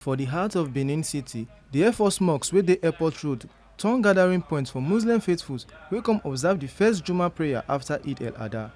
For the heart of Benin City, the Air Force Mosque wey dey Airport Road turn gathering point for Muslim faithfuls wey come observe the first Jumu'ah prayer after Eid el-Adha.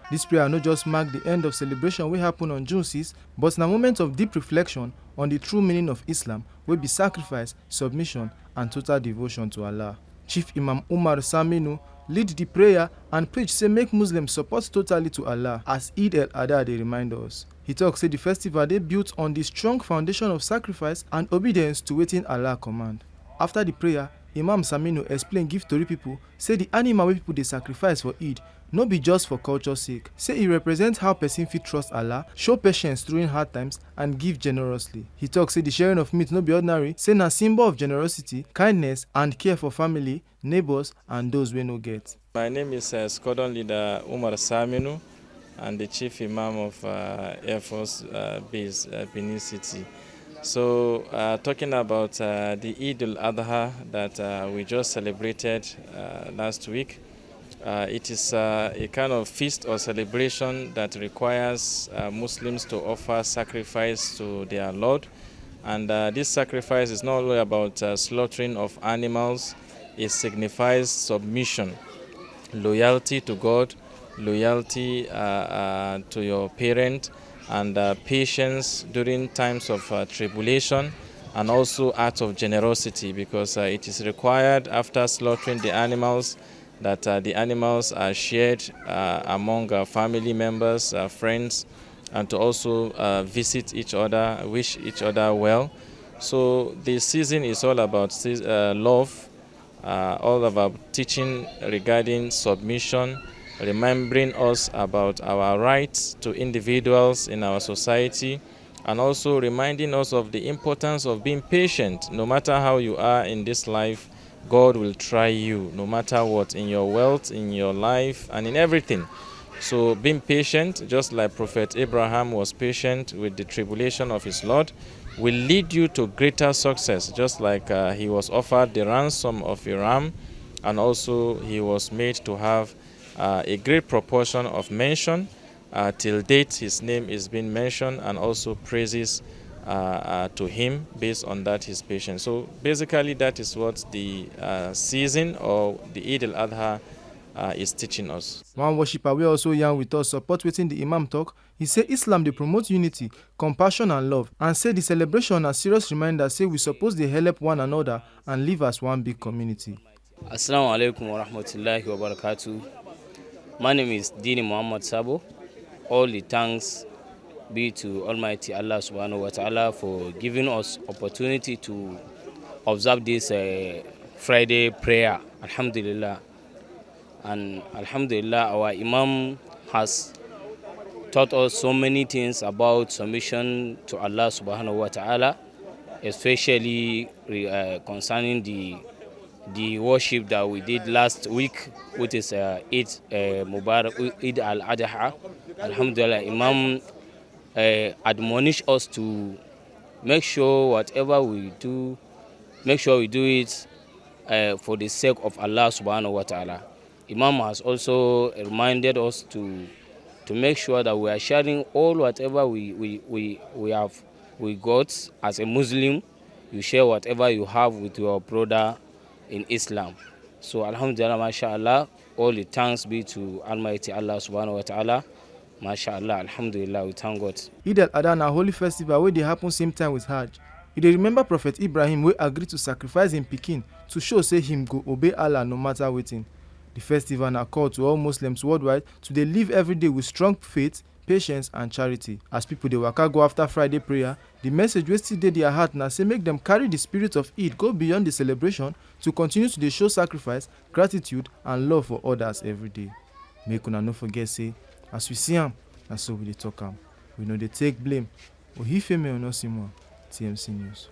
Dis prayer no just mark the end of celebration wey happen on June 6, but na moment of deep reflection on the true meaning of Islam wey be sacrifice, submission and total devotion to Allah. Chief Imam Saminu lead the prayer and preach say make Muslims support totally to Allah as Eid el-Adha dey remind us. He talk say the festival dey built on the strong foundation of sacrifice and obedience to wetin Allah command. After the prayer, Imam Saminu explain give tori people say the animal wey people dey sacrifice for Eid no be just for culture sake, say e represent how person fit trust Allah, show patience during hard times and give generously. He talk say the sharing of meat no be ordinary, say na symbol of generosity, kindness and care for family, neighbors and those wey no get. My name is Squadron Leader Imam Saminu and the Chief Imam of Air Force Base, Benin City. So talking about the Eid al-Adha that we just celebrated last week, it is a kind of feast or celebration that requires Muslims to offer sacrifice to their Lord. And this sacrifice is not only about slaughtering of animals, it signifies submission, loyalty to God, loyalty to your parent, and patience during times of tribulation, and also acts of generosity, because it is required after slaughtering the animals that the animals are shared among family members, friends, and to also visit each other, wish each other well. So the season is all about love, all about teaching regarding submission, remembering us about our rights to individuals in our society, and also reminding us of the importance of being patient. No matter how you are in this life, God will try you, no matter what, in your wealth, in your life, and in everything. So being patient, just like Prophet Abraham was patient with the tribulation of his Lord, will lead you to greater success, just like he was offered the ransom of a ram, and also he was made to have a great proportion of mention. Till date, his name is being mentioned, and also praises to him based on that his patience. So basically, that is what the season or the Eid al-Adha is teaching us. One worshipper wey also yarn with us support wetin the Imam talk. He say Islam dey promote unity, compassion and love, and say the celebration na serious reminder say we suppose dey help one another and live as one big community. Assalamu alaikum wa rahmatullahi wa barakatuh. My name is Dini Muhammad Sabo. All the thanks be to Almighty Allah subhanahu wa ta'ala for giving us opportunity to observe this Friday prayer. Alhamdulillah. And Alhamdulillah, our Imam has taught us so many things about submission to Allah subhanahu wa ta'ala, especially concerning the worship that we did last week, which is Eid Mubarak, Eid al-Adha. Alhamdulillah, Imam admonish us to make sure whatever we do, make sure we do it for the sake of Allah subhanahu wa ta'ala. Imam has also reminded us to make sure that we are sharing all whatever we got as a Muslim. You share whatever you have with your brother in Islam. So Alhamdulillah, mashallah, all the thanks be to Almighty Allah subhanahu wa ta'ala. MashaAllah, Alhamdulillah, we thank God. Eid al-Adha na holy festival wey dey happen same time with Hajj. E dey remember Prophet Ibrahim wey agree to sacrifice him pikin to show say him go obey Allah no matter wetin. The festival na call to all Muslims worldwide to dey live every day with strong faith, patience and charity. As people dey waka go after Friday prayer, the message wey still dey their heart na say make dem carry the spirit of Eid go beyond the celebration to continue to dey show sacrifice, gratitude and love for others every day. Make una no forget say as we see am, na so we dey talk am. We no dey take blame. Ohifemi Onosimo, TMC News.